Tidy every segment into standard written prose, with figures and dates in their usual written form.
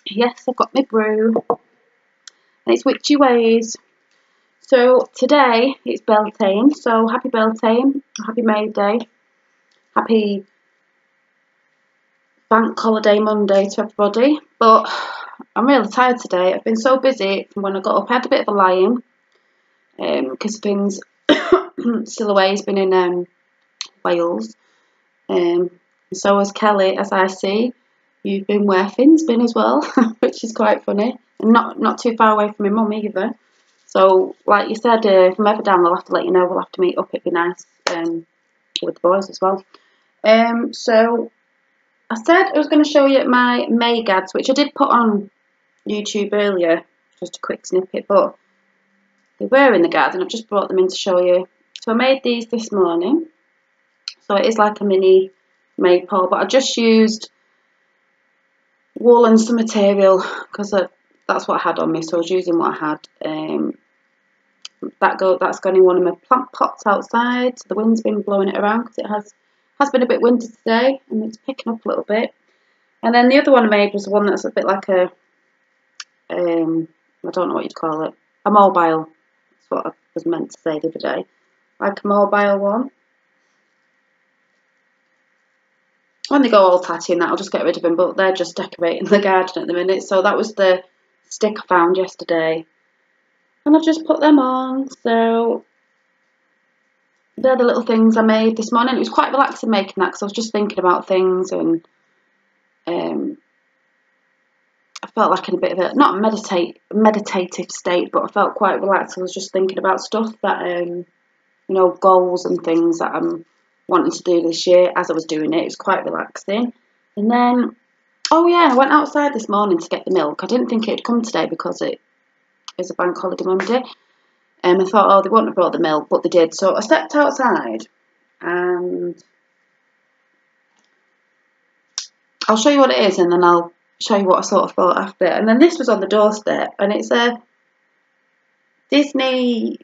Yes, I've got my brew, and it's Witchy Ways. So today it's Beltane, so happy Beltane, happy May Day, happy Bank Holiday Monday to everybody. But I'm really tired today. I've been so busy from when I got up. I had a bit of a lie-in because Finn's still away. He's been in Wales. So has Kelly, as I see. You've been where Finn's been as well, which is quite funny. And not too far away from my mum either. So, like you said, if I'm ever down, I'll have to let you know. We'll have to meet up. It'd be nice with the boys as well. So, I said I was going to show you my May gads, which I did put on YouTube earlier. Just a quick snippet, but they were in the garden. I've just brought them in to show you. So, I made these this morning. So, it is like a mini maypole, but I just used wool and some material because that's what I had on me, so I was using what I had. That's gone in one of my plant pots outside, so the wind's been blowing it around because it has been a bit windy today and it's picking up a little bit. And then the other one I made was one that's a bit like a I don't know what you'd call it, a mobile. That's what I was meant to say the other day, like a mobile one. When they go all tatty and that, I'll just get rid of them, but they're just decorating the garden at the minute. So that was the stick I found yesterday, and I've just put them on. So they're the little things I made this morning. It was quite relaxing making that because I was just thinking about things, and I felt like in a bit of a, not meditative state, but I felt quite relaxed. I was just thinking about stuff that, goals and things that I'm wanting to do this year. As I was doing it, it was quite relaxing. And then, oh yeah, I went outside this morning to get the milk. I didn't think it'd come today because it is a bank holiday Monday. I thought, oh, they wouldn't have brought the milk, but they did. So I stepped outside, and I'll show you what it is, and then I'll show you what I sort of thought after. And then this was on the doorstep, and it's a Disney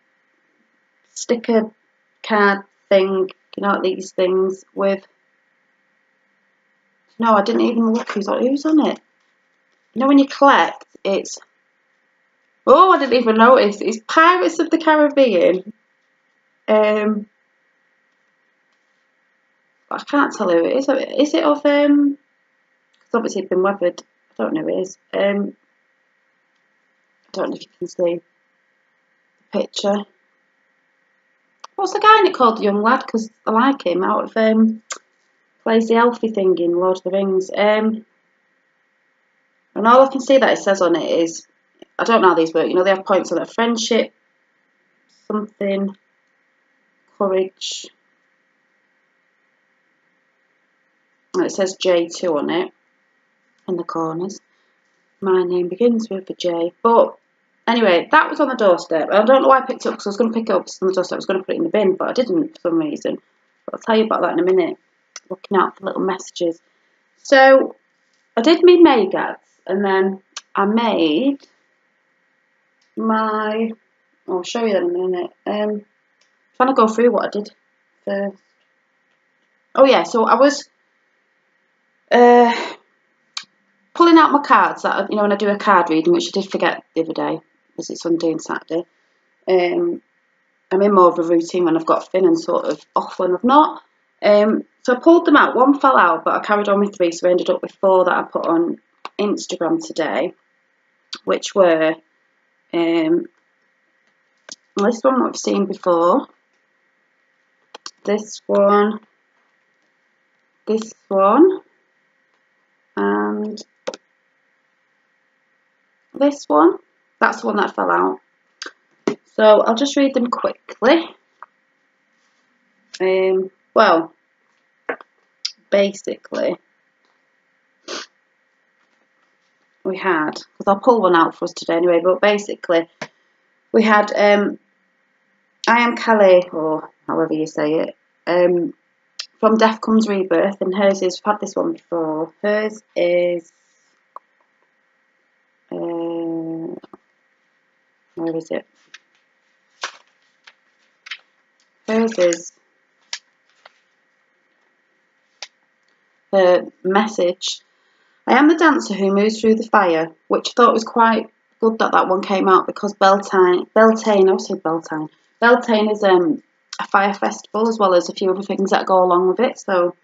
sticker card thing, these things with... No, I didn't even look who's on it. When you collect, it's... Oh, I didn't even notice. It's Pirates of the Caribbean. I can't tell who it is. Is it of... Because obviously it's been weathered. I don't know who it is. I don't know if you can see the picture. What's the guy in it called? The young lad? Because I like him. Out of... plays the elfie thing in Lord of the Rings. And all I can see that it says on it is... I don't know how these work. They have points on it. Friendship, something, courage. And it says J2 on it in the corners. My name begins with a J. But anyway, that was on the doorstep. I don't know why I picked it up because I was going to pick it up on the doorstep. I was going to put it in the bin, but I didn't for some reason. But I'll tell you about that in a minute. Looking out for little messages. So I did my May gads, and then I made my... I'll show you that in a minute. Trying to go through what I did first. Oh yeah, so I was pulling out my cards that when I do a card reading, which I did forget the other day, because it's Sunday and Saturday. I'm in more of a routine when I've got Finn and sort of off when I've not. So I pulled them out. One fell out, but I carried on with 3, so I ended up with 4 that I put on Instagram today, which were this one I've seen before, this one, and this one. That's the one that fell out. So I'll just read them quickly. Well, basically, we had, because I'll pull one out for us today anyway, but basically, we had I Am Kelly, or however you say it, from Death Comes Rebirth, and hers is, we've had this one before, hers is, where is it? Hers is her message. I am the dancer who moves through the fire, which I thought was quite good that that one came out because Beltane is a fire festival as well as a few other things that go along with it. So,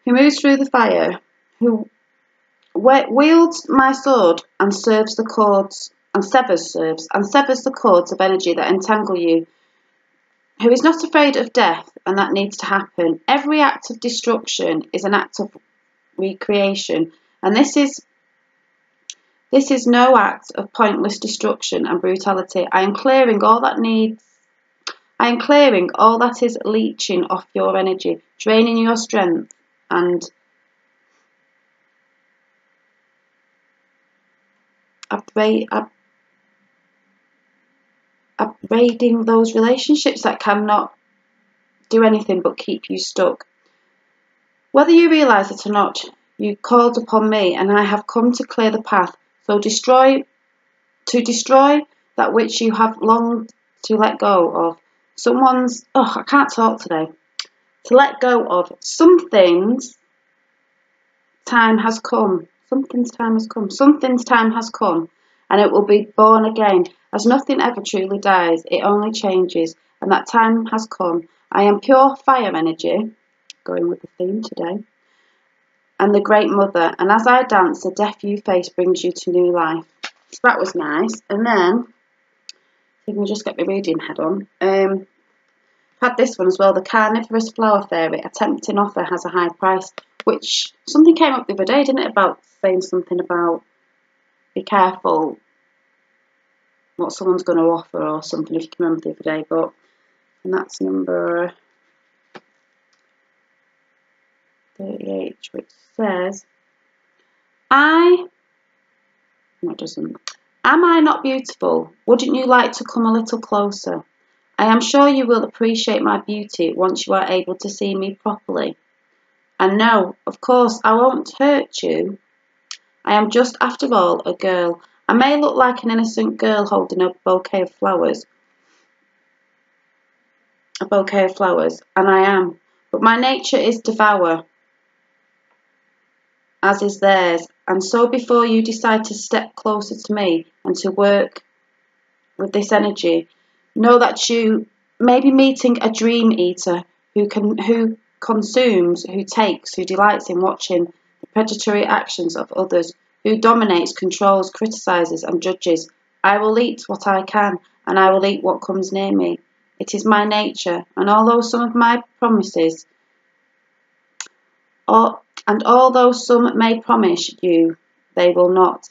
who moves through the fire, who wields my sword and serves the cords and severs the cords of energy that entangle you, who is not afraid of death, and that needs to happen. Every act of destruction is an act of recreation, and this is no act of pointless destruction and brutality. I am clearing all that is leeching off your energy, draining your strength, and upbraiding those relationships that cannot do anything but keep you stuck. Whether you realise it or not, you called upon me, and I have come to clear the path. So destroy that which you have longed to let go of. I can't talk today. To let go of something's time has come. Something's time has come, and it will be born again. As nothing ever truly dies, it only changes, and that time has come. I am pure fire energy, going with the theme today, and the Great Mother, and as I dance, the deaf you face brings you to new life. So that was nice. And then, you can just get my reading head on. Had this one as well, the Carnivorous Flower Fairy, a tempting offer has a high price, which something came up the other day, didn't it, about saying something about be careful what someone's going to offer or something, if you can remember the other day. And that's number 38, which says, Am I not beautiful? Wouldn't you like to come a little closer? I am sure you will appreciate my beauty once you are able to see me properly. And no, of course, I won't hurt you. I am just, after all, a girl. I may look like an innocent girl holding a bouquet of flowers, and I am. But my nature is devour, as is theirs. And so before you decide to step closer to me and to work with this energy, know that you may be meeting a dream eater who consumes, who takes, who delights in watching the predatory actions of others, who dominates, controls, criticises and judges. I will eat what I can, and I will eat what comes near me. It is my nature, and although some may promise you, they will not.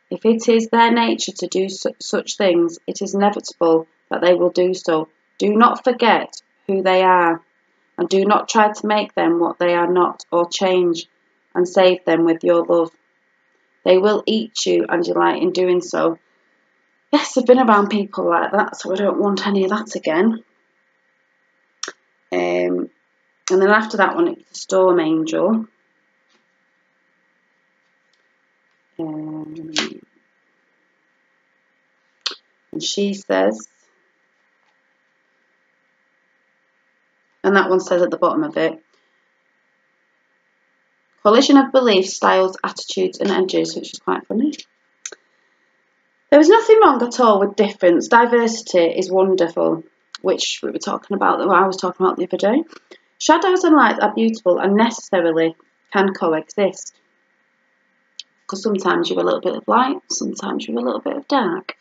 If it is their nature to do such things, it is inevitable that they will do so. Do not forget who they are, and do not try to make them what they are not, or change and save them with your love. They will eat you and delight in doing so. Yes, I've been around people like that, so I don't want any of that again. And then after that one, it's the Storm Angel. And she says, and that one says at the bottom of it, collision of beliefs, styles, attitudes and energies, which is quite funny. There is nothing wrong at all with difference. Diversity is wonderful, which I was talking about the other day. Shadows and light are beautiful and necessarily can coexist. Because sometimes you're a little bit of light, sometimes you're a little bit of dark.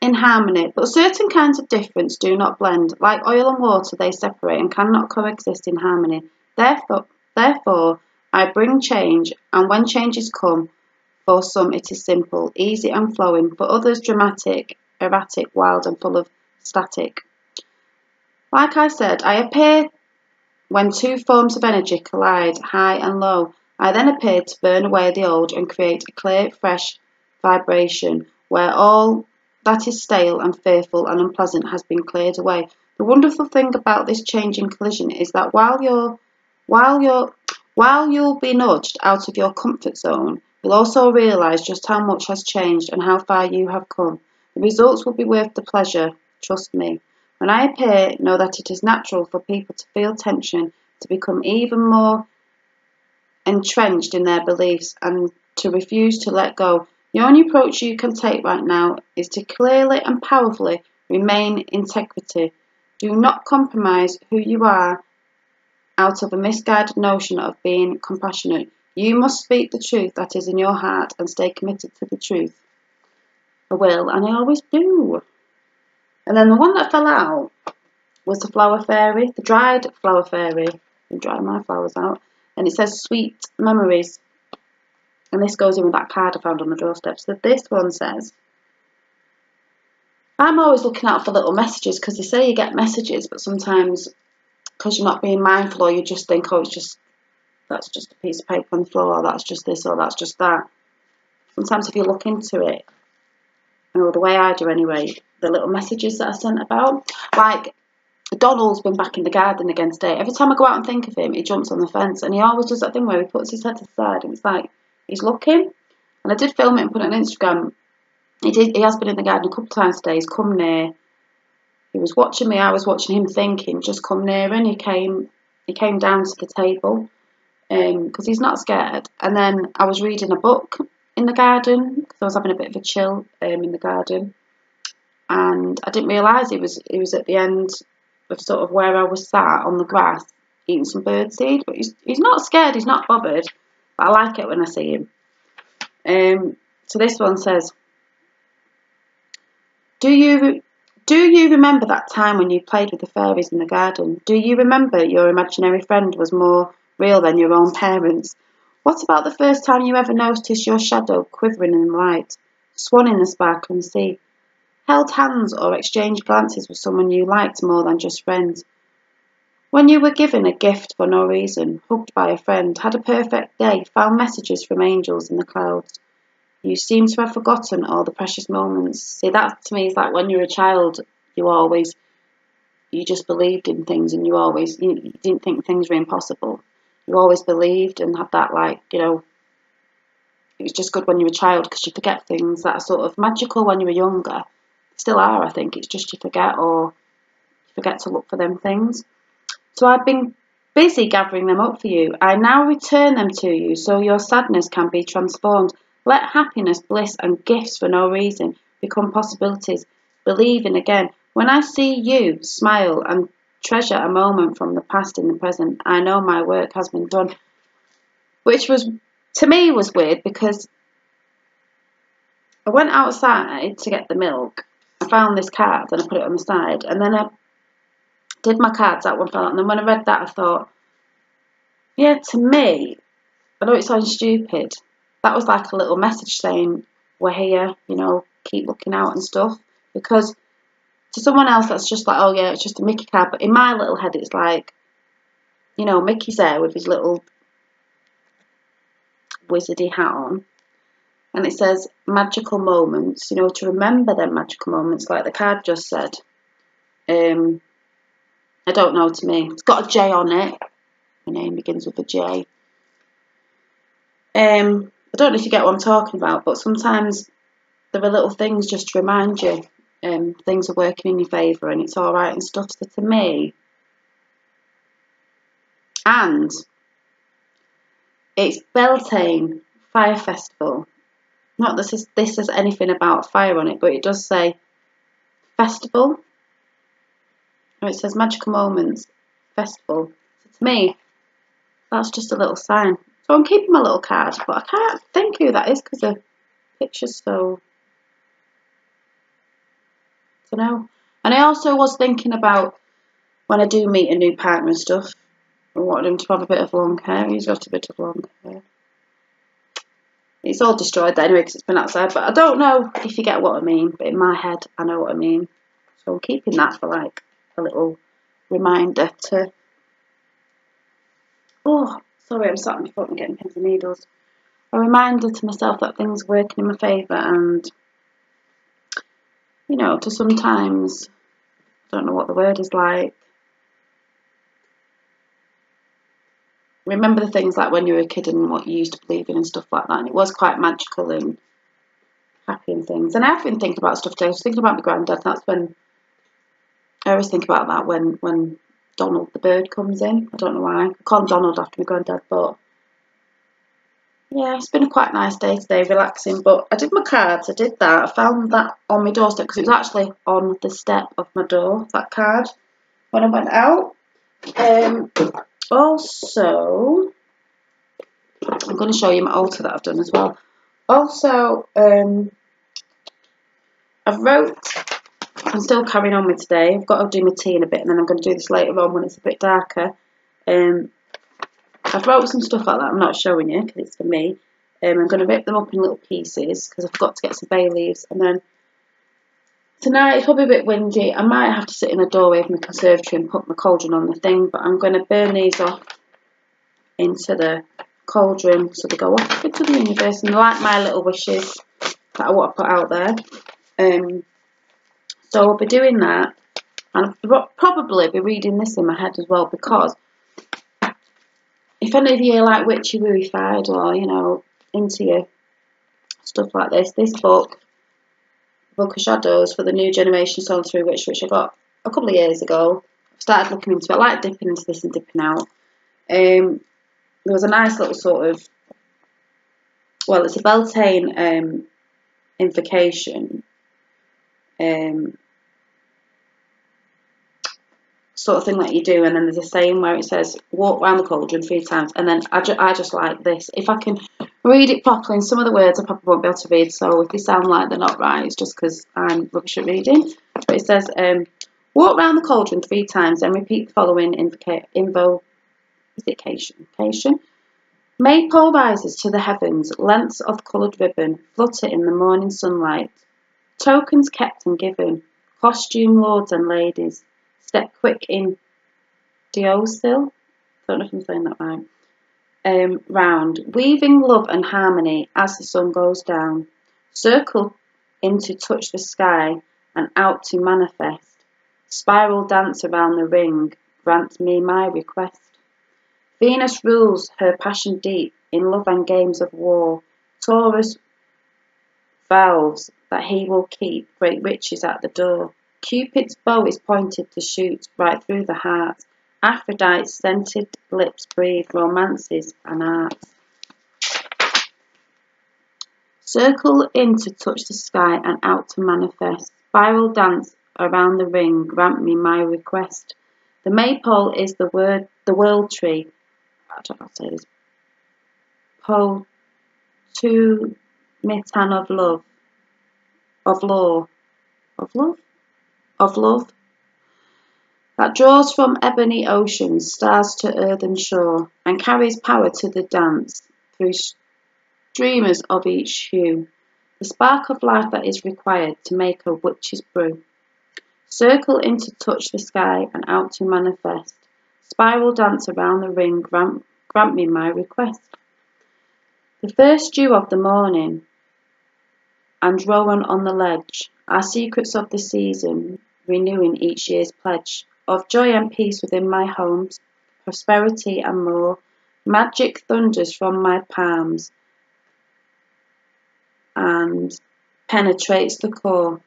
In harmony, but certain kinds of difference do not blend. Like oil and water, they separate and cannot coexist in harmony. Therefore, I bring change, and when changes come, for some it is simple, easy and flowing, for others dramatic, erratic, wild and full of static. Like I said, I appear when two forms of energy collide, high and low. I then appear to burn away the old and create a clear, fresh vibration, where all that is stale and fearful and unpleasant has been cleared away. The wonderful thing about this changing collision is that while you'll be nudged out of your comfort zone, you'll also realise just how much has changed and how far you have come. The results will be worth the pleasure, trust me. When I appear, know that it is natural for people to feel tension, to become even more entrenched in their beliefs and to refuse to let go. The only approach you can take right now is to clearly and powerfully remain integrity. Do not compromise who you are out of a misguided notion of being compassionate. You must speak the truth that is in your heart and stay committed to the truth. I will, and I always do. And then the one that fell out was the flower fairy, the dried flower fairy. I'm drying my flowers out. And it says sweet memories. And this goes in with that card I found on the doorstep. So this one says, I'm always looking out for little messages, because they say you get messages, but sometimes because you're not being mindful, or you just think, oh, that's just a piece of paper on the floor, or that's just this, or that's just that. Sometimes if you look into it, the way I do anyway, the little messages that are sent about, like Donald's been back in the garden again today. Every time I go out and think of him, he jumps on the fence, and he always does that thing where he puts his head to the side, and it's like he's looking. And I did film it and put it on Instagram. He has been in the garden a couple of times today. He's come near. He was watching me. I was watching him, thinking, just come near. And he came down to the table because he's not scared. And then I was reading a book in the garden because I was having a bit of a chill in the garden, and I didn't realise he was at the end of sort of where I was sat on the grass eating some birdseed. But he's not scared. He's not bothered. But I like it when I see him. So this one says, Do you remember that time when you played with the fairies in the garden? Do you remember your imaginary friend was more real than your own parents? What about the first time you ever noticed your shadow quivering in the light, swan in the sparkling sea, held hands or exchanged glances with someone you liked more than just friends? When you were given a gift for no reason, hugged by a friend, had a perfect day, found messages from angels in the clouds. You seem to have forgotten all the precious moments. See, that to me is like when you're a child, you just believed in things, and you didn't think things were impossible. You always believed and had that, it was just good when you were a child because you forget things that are sort of magical when you were younger. Still are, I think. It's just you forget to look for them things. So I've been busy gathering them up for you. I now return them to you so your sadness can be transformed. Let happiness, bliss, and gifts for no reason become possibilities. Believing again. When I see you smile and treasure a moment from the past in the present, I know my work has been done. Which was, to me, was weird because I went outside to get the milk. I found this card and I put it on the side, and then I did my cards, that one fell out. And then when I read that, I thought, yeah, to me, I know it sounds stupid, that was like a little message saying, we're here, keep looking out and stuff. Because to someone else, that's just like, oh yeah, it's just a Mickey card. But in my little head, it's like, Mickey's there with his little wizardy hat on. And it says magical moments, to remember them magical moments, like the card just said. I don't know, to me. It's got a J on it. My name begins with a J. I don't know if you get what I'm talking about, but sometimes there are little things just to remind you things are working in your favour and it's all right and stuff. So to me, and it's Beltane Fire Festival. Not that this says anything about fire on it, but it does say festival. Or it says magical moments festival. So to me, that's just a little sign. So I'm keeping my little card, but I can't think who that is because the picture's so, I don't know. And I also was thinking about when I do meet a new partner and stuff, I wanted him to have a bit of long hair. He's got a bit of long hair. It's all destroyed anyway because it's been outside, but I don't know if you get what I mean, but in my head I know what I mean. So I'm keeping that for like a little reminder to, oh, sorry, I'm sat on my foot and getting pins and needles. A reminder to myself that things are working in my favour, and, to sometimes, I don't know what the word is like, remember the things like when you were a kid and what you used to believe in and stuff like that, and it was quite magical and happy and things. And I've been thinking about stuff today. I was thinking about my granddad, and that's when I always think about that when Donald the bird comes in. I don't know why. I call him Donald after my granddad, but yeah, it's been a quite nice day today, relaxing. But I did my cards. I did that. I found that on my doorstep because it was actually on the step of my door. That card when I went out. Also, I'm going to show you my altar that I've done as well. Also, I've wrote. I'm still carrying on with today. I've got to do my tea in a bit, and then I'm going to do this later on when it's a bit darker. I've wrote some stuff like that. I'm not showing you because it's for me. I'm going to rip them up in little pieces because I've got to get some bay leaves. And then tonight it's probably a bit windy. I might have to sit in the doorway of my conservatory and put my cauldron on the thing, but I'm going to burn these off into the cauldron so they go off into the universe, and they're like my little wishes that I want to put out there. So I'll be doing that, and I'll probably be reading this in my head as well, because if any of you are like witchy wooified or, you know, into your stuff like this book of Shadows for the New Generation Soul Through Witch, which I got a couple of years ago. I started looking into it. I like dipping into this and dipping out. There was a nice little sort of, well, it's a Beltane invocation sort of thing that you do, and then there's a saying where it says walk round the cauldron 3 times, and then I just like this. If I can read it properly, and some of the words I probably won't be able to read, so if they sound like they're not right, it's just because I'm rubbish at reading. But it says walk round the cauldron 3 times and repeat the following invocation. Maypole rises to the heavens, lengths of coloured ribbon flutter in the morning sunlight, tokens kept and given, costume lords and ladies step quick in Diosil, don't know if I'm saying that right, round, weaving love and harmony as the sun goes down, circle in to touch the sky and out to manifest, spiral dance around the ring, grant me my request. Venus rules her passion deep in love and games of war, Taurus vows that he will keep great riches at the door. Cupid's bow is pointed to shoot right through the heart. Aphrodite's scented lips breathe romances and arts. Circle in to touch the sky and out to manifest. Spiral dance around the ring, grant me my request. The maypole is the world tree. I don't know how to say this. Pole to mitan of love. Of law. Of love? Of love, that draws from ebony oceans, stars to earthen shore, and carries power to the dance, through streamers of each hue, the spark of life that is required to make a witch's brew. Circle in to touch the sky and out to manifest, spiral dance around the ring, grant me my request. The first dew of the morning, and rowan on the ledge, are secrets of the season, renewing each year's pledge of joy and peace within my homes, prosperity and more. Magic thunders from my palms and penetrates the core.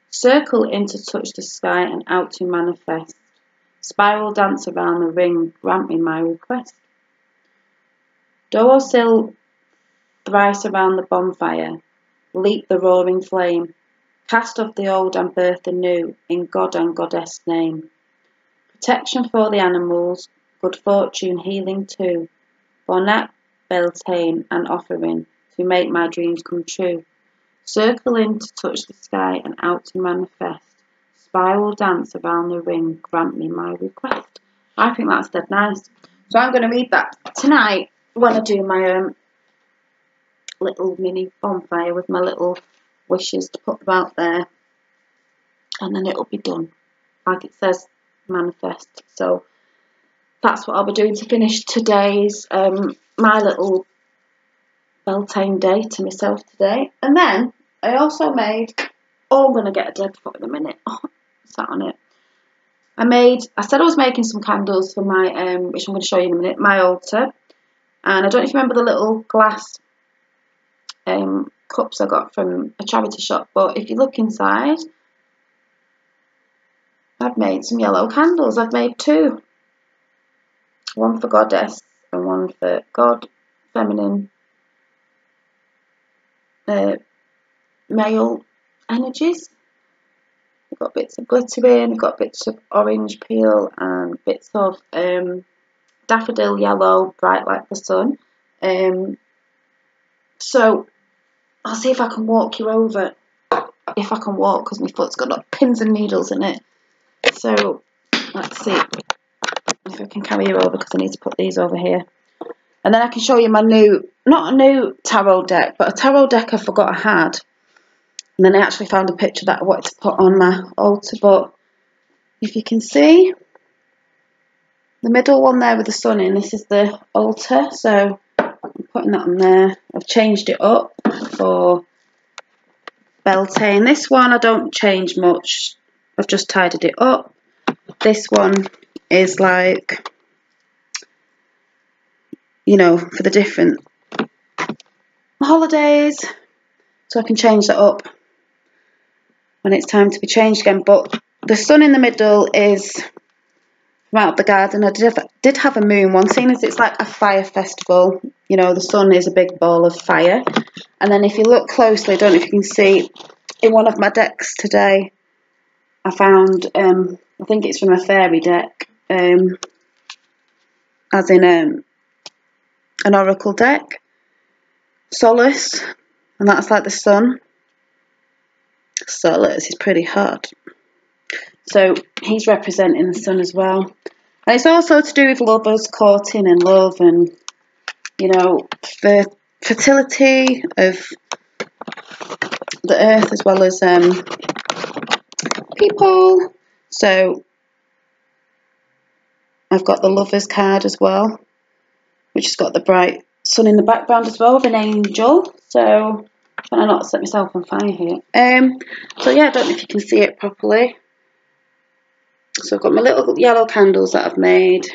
Circle in to touch the sky and out to manifest. Spiral dance around the ring, grant me my request. Doosil thrice around the bonfire, leap the roaring flame. Cast off the old and birth the new, in God and Goddess' name. Protection for the animals, good fortune, healing too. For Nat Beltane, an offering, to make my dreams come true. Circle in to touch the sky and out to manifest. Spiral dance around the ring, grant me my request. I think that's dead nice. So I'm going to read that tonight when I do my little mini bonfire with my little wishes to put them out there, and then it'll be done, like it says, manifest. So that's what I'll be doing to finish today's my little Beltane day to myself today. And then I also made, I'm gonna get a dead foot in a minute. Sat on it. I said I was making some candles for my which I'm going to show you in a minute, my altar. And I don't know if you remember the little glass cups I got from a charity shop, but if you look inside, I've made some yellow candles. I've made 2, one for Goddess and one for God, Feminine, male energies. I've got bits of glitter in, I've got bits of orange peel and bits of daffodil yellow, bright like the sun. So I'll see if I can walk you over, if I can walk, because my foot's got pins and needles in it. So let's see if I can carry you over, because I need to put these over here. And then I can show you my new, not a new tarot deck, but a tarot deck I forgot I had. And then I actually found a picture that I wanted to put on my altar. But if you can see, the middle one there with the sun in, this is the altar. So I'm putting that on there. I've changed it up for Beltane. This one I don't change much. I've just tidied it up. This one is like, you know, for the different holidays. So I can change that up when it's time to be changed again. But the sun in the middle is from out of the garden. I did have a moon one, seeing as it's like a fire festival. You know, the sun is a big ball of fire. And then if you look closely, I don't know if you can see, in one of my decks today, I found, I think it's from a fairy deck, as in an oracle deck, Solace, and that's like the sun. Solace is pretty hot. So he's representing the sun as well. And it's also to do with lovers courting and love and, you know, the fertility of the earth as well as people. So I've got the lovers card as well, which has got the bright sun in the background as well with an angel. So can I not set myself on fire here? So yeah, I don't know if you can see it properly. So I've got my little yellow candles that I've made.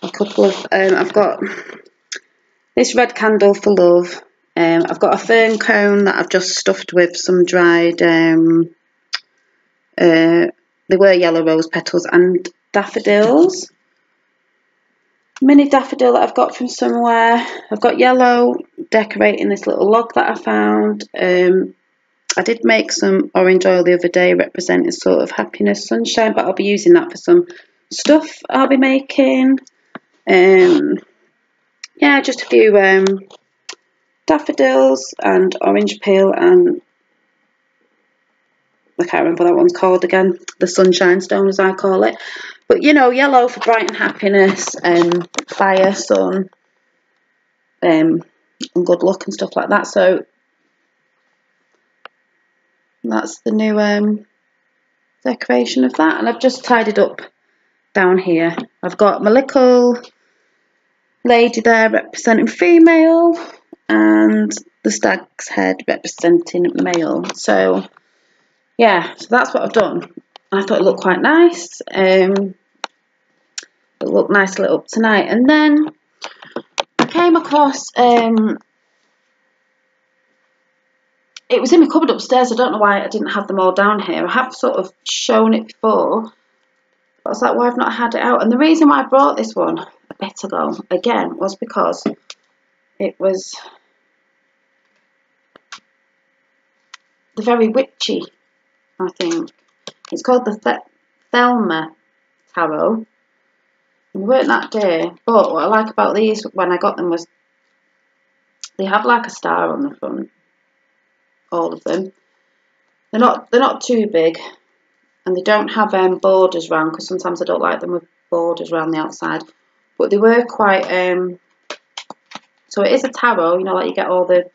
A couple of I've got this red candle for love. I've got a fern cone that I've just stuffed with some dried they were yellow rose petals and daffodils. Mini daffodil that I've got from somewhere. I've got yellow decorating this little log that I found. I did make some orange oil the other day representing sort of happiness, sunshine, but I'll be using that for some stuff I'll be making. Yeah, just a few daffodils and orange peel and I can't remember what that one's called again, the sunshine stone as I call it. But you know, yellow for bright and happiness, fire, sun, and good luck and stuff like that. So that's the new decoration of that. And I've just tidied up down here. I've got my little lady there representing female and the stag's head representing male. So yeah, so that's what I've done. I thought it looked quite nice. It looked nice lit up tonight. And then I came across, it was in my cupboard upstairs. I don't know why I didn't have them all down here. I have sort of shown it before. I was like, why I've not had it out? And the reason why I brought this one a bit ago, again, was because it was the very witchy, I think. It's called the Thelma Tarot. And they weren't that day, but what I like about these when I got them was they have like a star on the front. All of them. They're not too big, and they don't have borders around, because sometimes I don't like them with borders around the outside. But they were quite so it is a tarot, you know, like you get all the,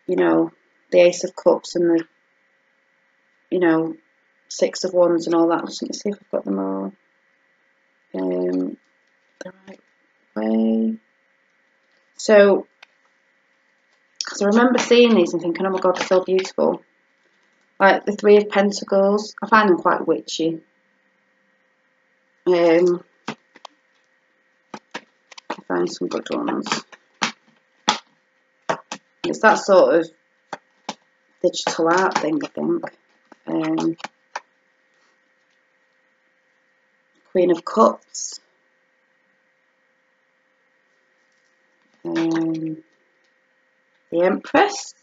you know, the Ace of Cups and the, you know, Six of Wands and all that. Let me see if I've got them all the right way. So, because I remember seeing these and thinking, oh my god, they're so beautiful. Like the Three of Pentacles, I find them quite witchy. I find some good ones. It's that sort of digital art thing, I think. Queen of Cups. the Empress.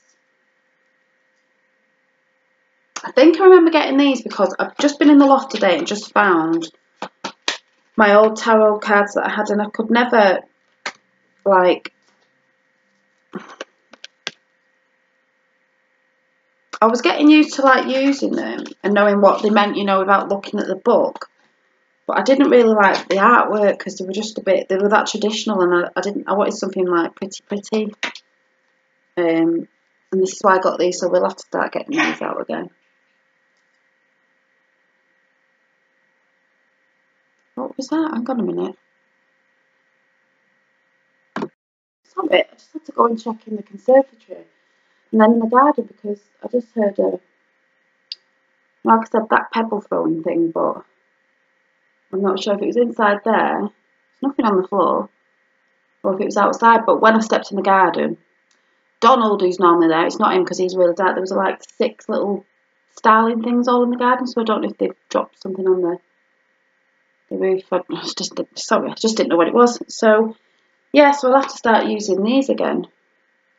I think I remember getting these because I've just been in the loft today and just found my old tarot cards that I had, and I could never, like, I was getting used to like using them and knowing what they meant, you know, without looking at the book. But I didn't really like the artwork because they were just a bit, they were that traditional, and I wanted something like pretty. And this is why I got these, so we'll have to start getting these out again. What was that? Hang on a minute. Sorry, I just had to go and check in the conservatory and then in the garden because I just heard like I said, that pebble throwing thing, but I'm not sure if it was inside there. There's nothing on the floor, or if it was outside. But when I stepped in the garden, Donald, who's normally there, it's not him because he's really dark. There was like 6 little starling things all in the garden, so I don't know if they've dropped something on the roof. I just didn't know what it was. So yeah, so I'll have to start using these again.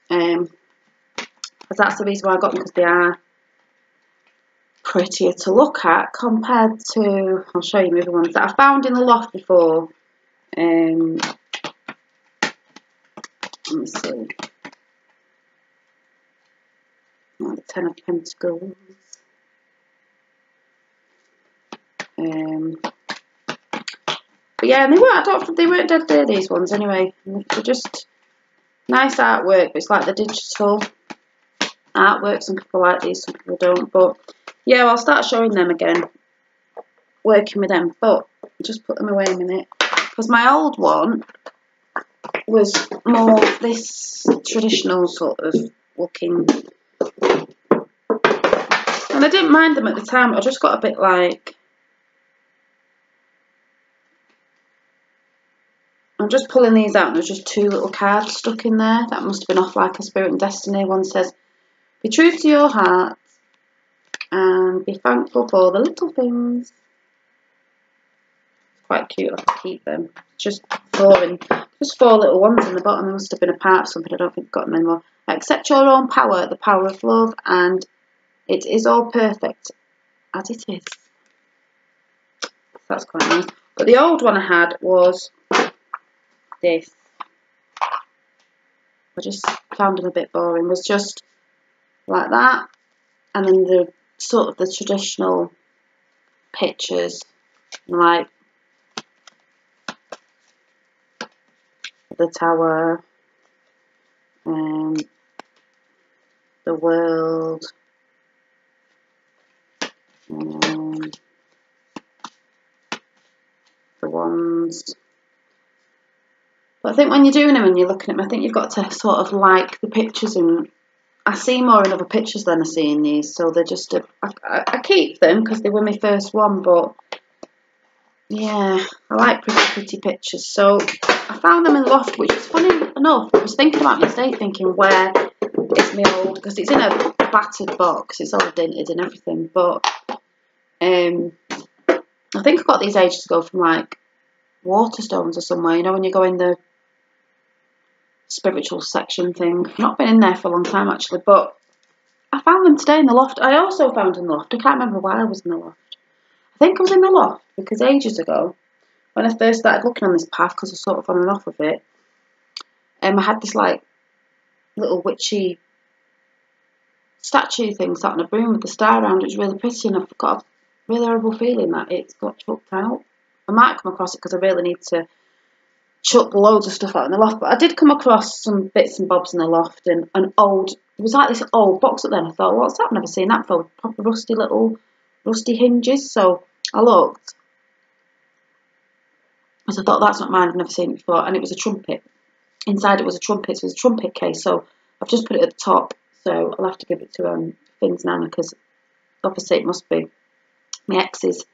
Because that's the reason why I got them, because they are prettier to look at compared to, I'll show you the ones that I found in the loft before. Let me see. Oh, the 10 of Pentacles. But yeah, and they weren't dead there, these ones anyway. They're just nice artwork, but it's like the digital artwork. Some people like these, some people don't. But yeah, I'll start showing them again, working with them. But just put them away a minute, because my old one was more this traditional sort of looking, and I didn't mind them at the time. I just got a bit like, I'm just pulling these out and there's just 2 little cards stuck in there. That must have been off like a Spirit and Destiny. One says, be true to your heart and be thankful for the little things. It's quite cute, I have to keep them. Just 4 little ones in the bottom. They must have been a part of something. I don't think I've got them anymore. Accept your own power, the power of love, and it is all perfect as it is. That's quite nice. But the old one I had was this. I just found them a bit boring. It was just like that, and then the sort of the traditional pictures, like the tower, the world, the wands. But I think when you're doing them and you're looking at them, I think you've got to sort of like the pictures, and I see more in other pictures than I see in these, so they're just I keep them because they were my first one. But yeah, I like pretty pictures, so I found them in the loft, which is funny enough. I was thinking about this day, thinking where is my old, because it's in a battered box, it's all dented and everything. But I think I got these ages ago from like Waterstones or somewhere, you know, when you go in the spiritual section thing. I've not been in there for a long time actually, but I found them today in the loft. I also found in the loft, I can't remember why I was in the loft. I think I was in the loft because ages ago, when I first started looking on this path, because I was sort of on and off of it, I had this like little witchy statue thing sat on a broom with the star around. It was really pretty, and I've got a really horrible feeling that it's got chucked out. I might come across it because I really need to chuck loads of stuff out in the loft, but I did come across some bits and bobs in the loft, and an old, it was like this old box up there, and I thought, what's that? I've never seen that before. Proper rusty hinges. So I looked, because I thought, that's not mine, I've never seen it before, and it was a trumpet. Inside it was a trumpet, so it was a trumpet case, so I've just put it at the top, so I'll have to give it to Finn's nana, because obviously it must be my ex's.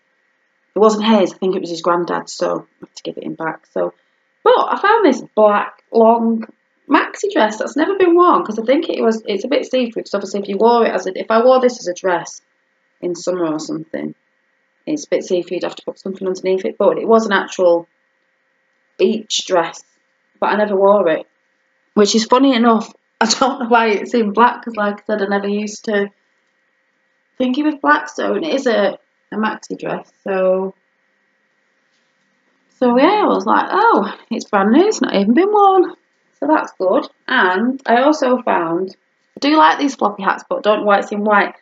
It wasn't his, I think it was his granddad's, so I have to give it him back. So, but I found this black, long maxi dress that's never been worn, because I think it's a bit see-through, because obviously if you wore it if I wore this as a dress in summer or something, it's a bit see-through, you'd have to put something underneath it, but it was an actual beach dress, but I never wore it, which is funny enough. I don't know why it's in black, because like I said, I never used to think it was black. So it is a maxi dress. So yeah, I was like, oh, it's brand new. It's not even been worn. So that's good. And I also found, I do like these floppy hats, but don't know why it's in white.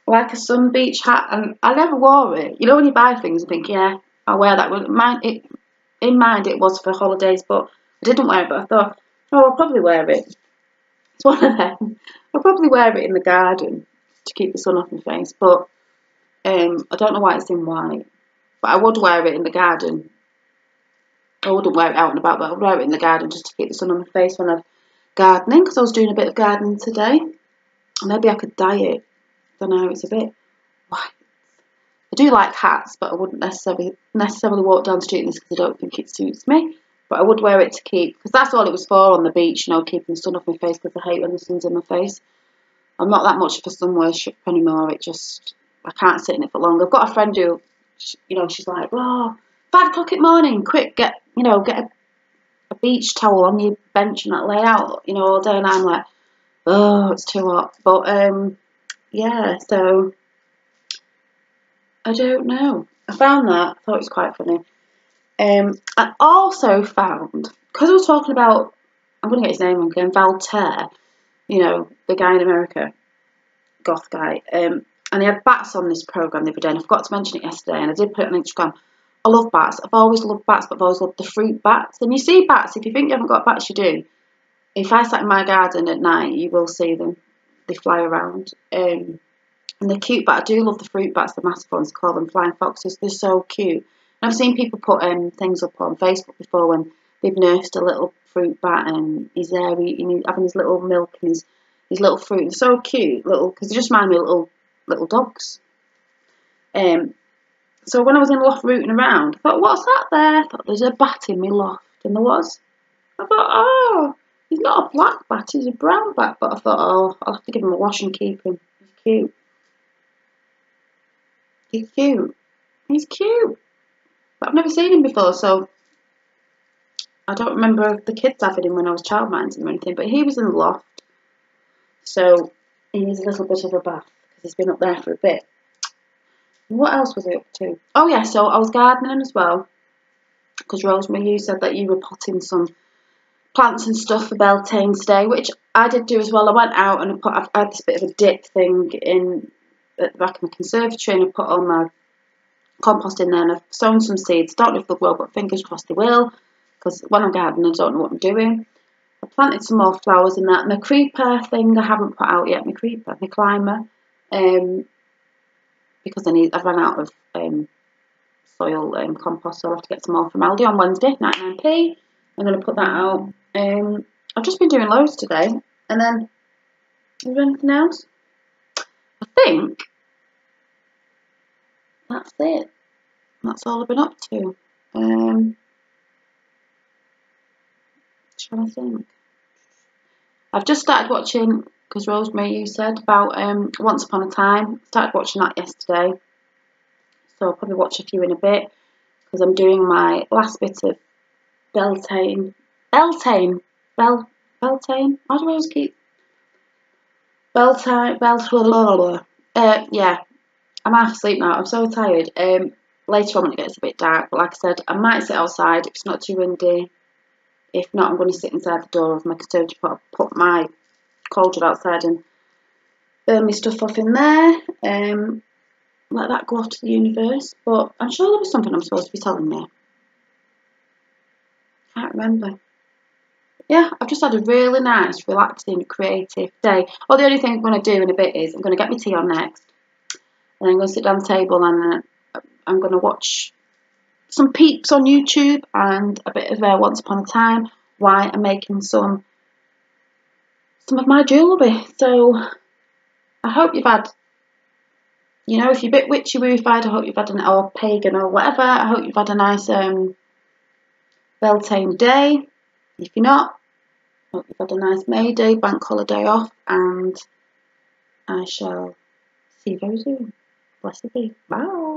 Like a sun beach hat, and I never wore it. You know when you buy things and think, yeah, I'll wear that. Well, in mind it was for holidays, but I didn't wear it. But I thought, oh, I'll probably wear it. It's one of them. I'll probably wear it in the garden to keep the sun off my face. But I don't know why it's in white. But I would wear it in the garden. I wouldn't wear it out and about, but I'd wear it in the garden just to keep the sun on my face when I'm gardening, because I was doing a bit of gardening today. Maybe I could dye it. I don't know, it's a bit white. I do like hats, but I wouldn't necessarily walk down the street in this because I don't think it suits me. But I would wear it to keep, because that's all it was for on the beach, you know, keeping the sun off my face, because I hate when the sun's in my face. I'm not that much for sun worship anymore. I can't sit in it for long. I've got a friend who, you know, she's like, oh, 5 o'clock in the morning, quick, get a beach towel on your bench and that lay out, you know, all day. And I'm like, oh, it's too hot. But yeah, so I don't know. I found that. I thought it was quite funny. I also found, because I was talking about, I'm going to get his name again, Beltane, you know, the guy in America, goth guy, and he had bats on this programme the other day, and I forgot to mention it yesterday, and I did put it on Instagram. I love bats. I've always loved bats, but I've always loved the fruit bats. And you see bats, if you think you haven't got bats, you do. If I sat in my garden at night, you will see them. They fly around. And they're cute, but I do love the fruit bats, the massive ones. They call them flying foxes. They're so cute. And I've seen people put things up on Facebook before when they've nursed a little fruit bat and he's there eating, having his little milk and his little fruit. They're so cute, because they just remind me of little dogs. So when I was in the loft rooting around, I thought, what's that there? I thought, there's a bat in my loft. And there was. I thought, oh, he's not a black bat, he's a brown bat. But I thought, oh, I'll have to give him a wash and keep him. He's cute. He's cute. He's cute. But I've never seen him before, so I don't remember the kids having him when I was childminding him or anything. But he was in the loft, so he needs a little bit of a bath because he's been up there for a bit. What else was he up to? Oh yeah, so I was gardening as well, because Rosemary, you said that you were potting some plants and stuff for Beltane today, which I did do as well. I went out and I had this bit of a dip thing in at the back of my conservatory, and I put all my compost in there, and I've sown some seeds. Don't know if they'll grow, but fingers crossed they will, because when I'm gardening I don't know what I'm doing. I planted some more flowers in that. My creeper thing I haven't put out yet, my climber, because I've run out of soil compost, so I'll have to get some more from Aldi on Wednesday, 99p. I'm going to put that out. I've just been doing loads today, and then, is there anything else? I think that's it. That's all I've been up to. Trying to think. I've just started watching, because Rosemary, you said about Once Upon a Time. Started watching that yesterday, so I'll probably watch a few in a bit, because I'm doing my last bit of Beltane. Why do I always keep Beltane? Yeah, I'm half asleep now. I'm so tired. Later on when it gets a bit dark, but like I said, I might sit outside if it's not too windy. If not, I'm going to sit inside the door of my conservatory, put my cauldron outside and burn my stuff off in there. Let that go off to the universe. But I'm sure there was something I'm supposed to be telling you. Can't remember. Yeah, I've just had a really nice, relaxing, creative day. Oh, the only thing I'm going to do in a bit is I'm going to get my tea on next. And I'm going to sit down the table and I'm going to watch some peeps on YouTube and a bit of Once Upon a Time while I'm making some of my jewellery. So I hope you've had, you know, if you're a bit witchy-woofied, I hope you've had or pagan or whatever, I hope you've had a nice Beltane day. If you're not, I hope you've had a nice May Day, bank holiday off, and I shall see you very soon. Blessed be. Bye.